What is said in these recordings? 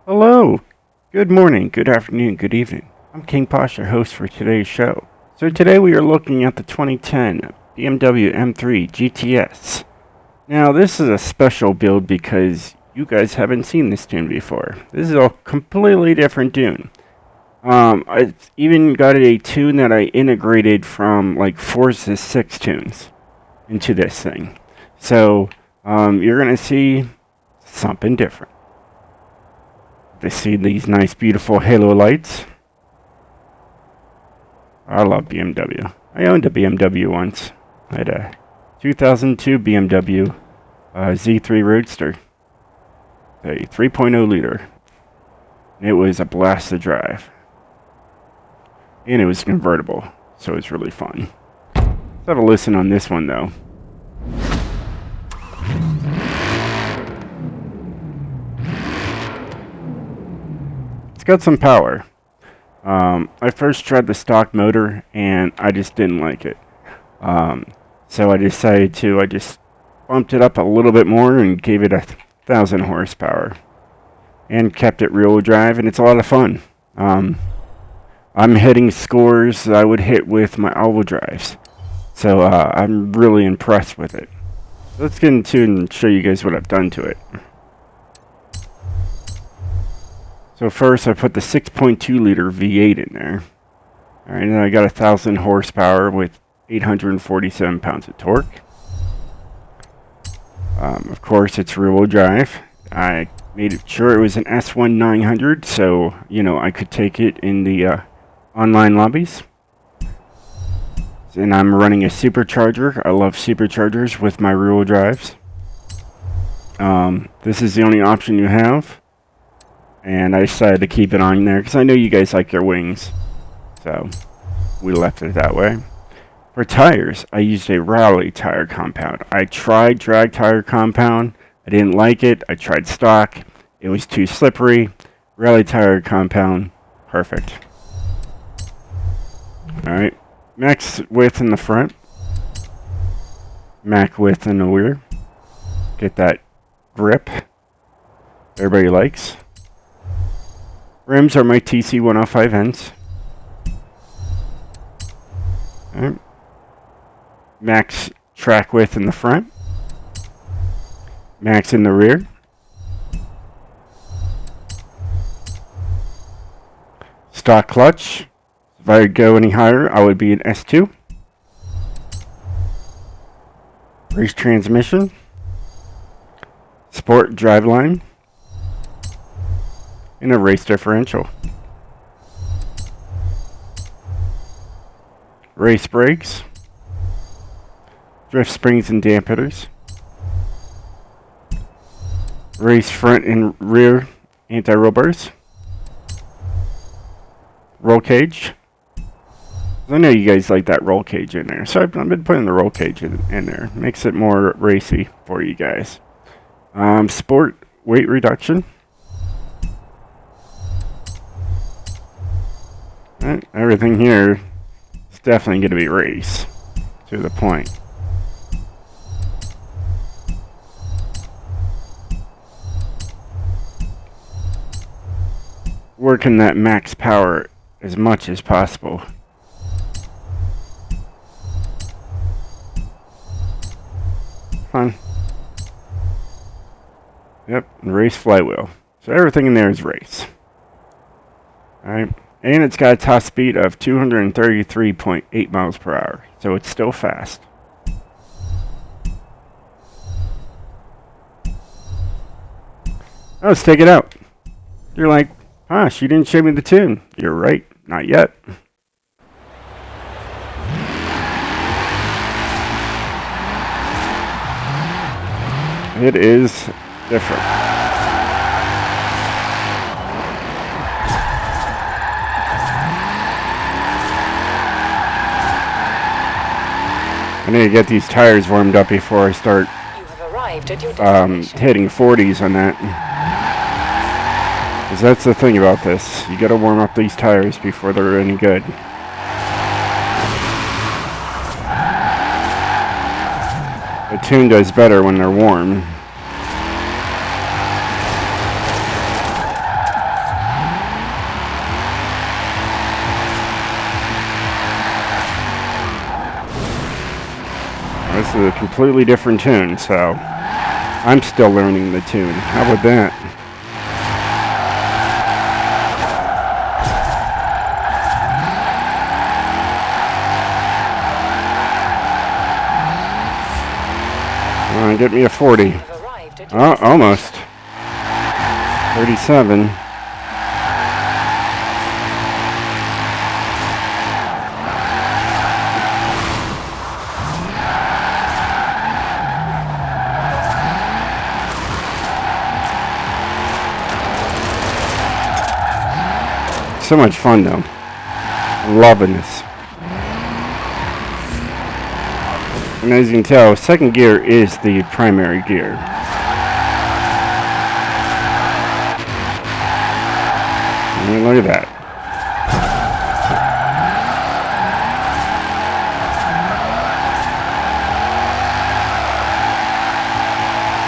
Hello, good morning, good afternoon, good evening. I'm King POSH, your host for today's show. So today we are looking at the 2010 BMW M3 GTS. Now this is a special build because you guys haven't seen this tune before. This is a completely different tune. I even got a tune that I integrated from like Forza 6 tunes into this thing. So you're gonna see something different. They see these nice, beautiful halo lights. I love BMW. I owned a BMW once. I had a 2002 BMW Z3 Roadster, a 3.0 liter. It was a blast to drive. And it was convertible, so it was really fun. Let's have a listen on this one, though. It's got some power. I first tried the stock motor and I just didn't like it. So I decided I just bumped it up a little bit more and gave it 1,000 horsepower. And kept it rear-wheel drive, and it's a lot of fun. I'm hitting scores that I would hit with my all-wheel drives. So I'm really impressed with it. Let's get into it and show you guys what I've done to it. So first I put the 6.2 liter V8 in there. Alright, and I got 1,000 horsepower with 847 pounds of torque. Of course, it's rear-wheel drive. I made sure it was an S1 900, so, I could take it in the online lobbies. And I'm running a supercharger. I love superchargers with my rear-wheel drives. This is the only option you have. And I decided to keep it on there because I know you guys like your wings. So we left it that way. For tires, I used a Raleigh tire compound. I tried drag tire compound. I didn't like it. I tried stock. It was too slippery. Raleigh tire compound, perfect. Alright, max width in the front. Max width in the rear. Get that grip everybody likes. Rims are my TC 105Ns. Alright. Max track width in the front. Max in the rear. Stock clutch. If I would go any higher, I would be an S2. Race transmission. Sport driveline. And a race differential. Race brakes. Drift springs and dampeners. Race front and rear anti-roll bars. Roll cage. I know you guys like that roll cage in there, so I've been putting the roll cage in there. Makes it more racy for you guys. Sport weight reduction. Right, everything here is definitely going to be race to the point. Working that max power as much as possible. Fun. Yep, race flywheel. So everything in there is race. Alright. And it's got a top speed of 233.8 miles per hour. So it's still fast. Oh, let's take it out. You're like, Posh, you didn't show me the tune. You're right, not yet. It is different. I need to get these tires warmed up before I start hitting 40s on that. Because that's the thing about this. You gotta warm up these tires before they're any good. The tune does better when they're warm. This is a completely different tune, so I'm still learning the tune. How about that? Get me a 40. Oh, almost. 37. So much fun though. I'm loving this. And as you can tell, second gear is the primary gear. I mean, look at that.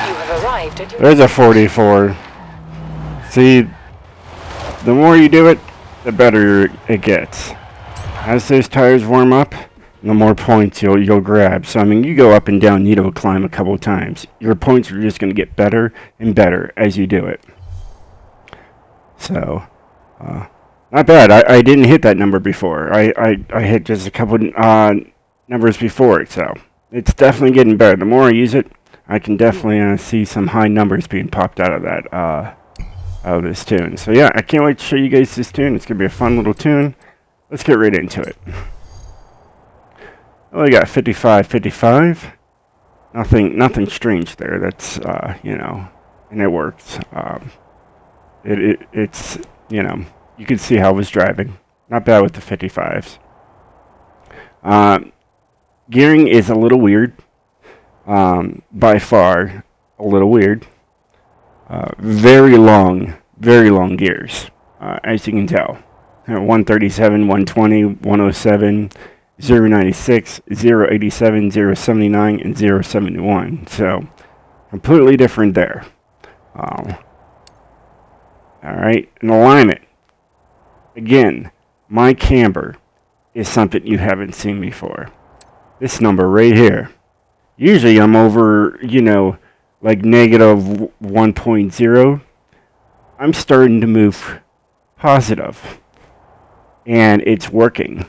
You have arrived at your There's a 44. See, the more you do it, the better it gets. As those tires warm up, the more points you'll grab. So I mean, you go up and down Needle Climb a couple of times. Your points are just going to get better and better as you do it. So, not bad. I didn't hit that number before. I hit just a couple numbers before it. So it's definitely getting better. The more I use it, I can definitely see some high numbers being popped out of that out of this tune. So yeah, I can't wait to show you guys this tune. It's going to be a fun little tune. Let's get right into it. Well, we got 55, 55. Nothing strange there. That's and it works. It's you can see how I was driving. Not bad with the 55s. Gearing is a little weird. By far, a little weird. Very long gears, as you can tell. 137, 120, 107. 096, 087, 079, and 071. So, completely different there. Alright, and alignment. Again, my camber is something you haven't seen before. This number right here. Usually I'm over, like negative 1.0. I'm starting to move positive. And it's working.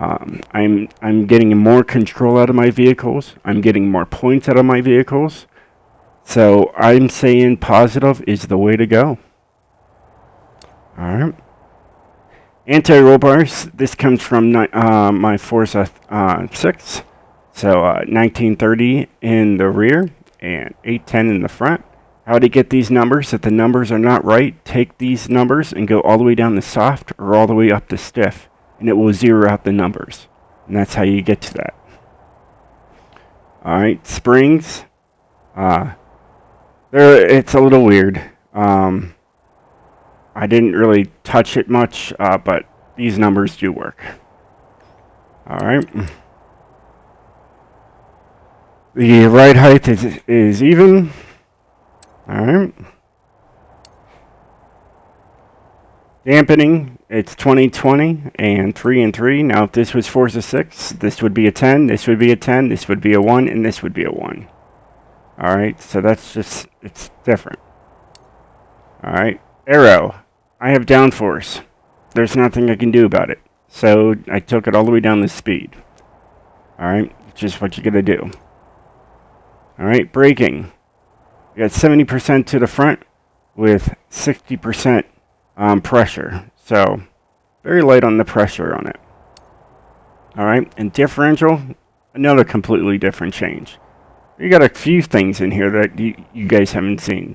I'm getting more control out of my vehicles. I'm getting more points out of my vehicles. So I'm saying positive is the way to go. Alright. Anti-roll bars. This comes from my Forza 6. So 1930 in the rear and 810 in the front. How to get these numbers? If the numbers are not right, take these numbers and go all the way down to soft or all the way up to stiff. And it will zero out the numbers. And that's how you get to that. Alright, springs. It's a little weird. I didn't really touch it much, but these numbers do work. Alright. The ride height is even. Alright. Dampening, it's 20/20 and 3 and 3. Now, if this was Forza 6, this would be a 10, this would be a 10, this would be a 1, and this would be a 1. Alright, so that's just, it's different. Alright, aero. I have downforce. There's nothing I can do about it. So, I took it all the way down to speed. Alright, just what you're going to do. Alright, braking. You got 70% to the front with 60% pressure. So, very light on the pressure on it. Alright, and differential, another completely different change. You got a few things in here that you guys haven't seen.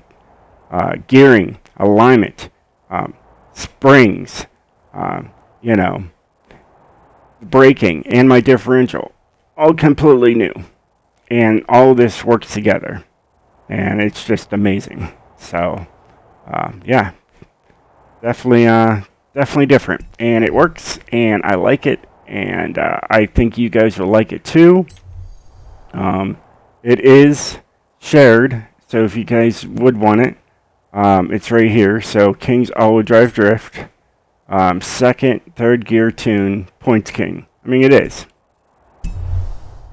Gearing, alignment, springs, braking, and my differential. All completely new. And all this works together. And it's just amazing. So, yeah. Definitely different. And it works, and I like it, and I think you guys will like it too. It is shared, so if you guys would want it, it's right here. So King's All-Wheel Drive Drift, second, third gear tune, Points King. I mean, it is.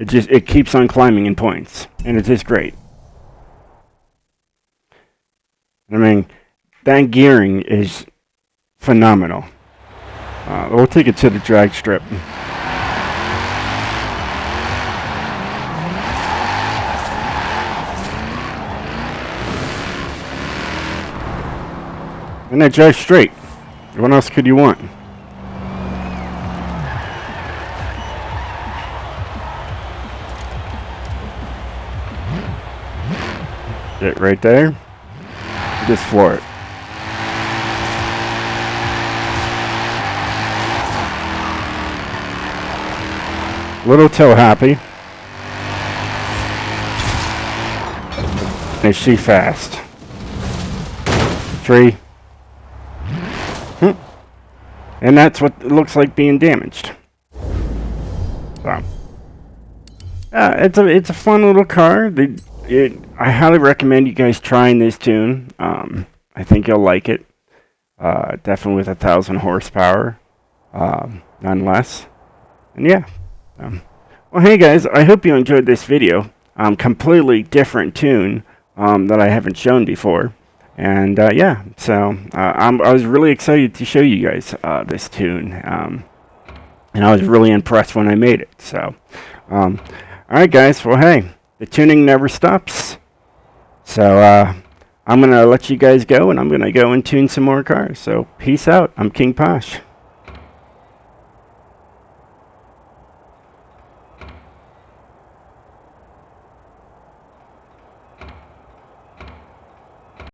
it keeps on climbing in points, and it's just great. I mean, that gearing is phenomenal. We'll take it to the drag strip. And that drives straight. What else could you want? Get right there. Just floor it. Little toe happy. Is she fast? 3. And that's what it looks like being damaged. So, it's a fun little car. I highly recommend you guys trying this tune. I think you'll like it. Definitely with 1,000 horsepower, none less. And yeah. Well, hey guys, I hope you enjoyed this video. Completely different tune that I haven't shown before. And yeah, so I was really excited to show you guys this tune. And I was really impressed when I made it. So, alright guys, well hey, the tuning never stops. So I'm going to let you guys go, and I'm going to go and tune some more cars. So peace out. I'm King Posh.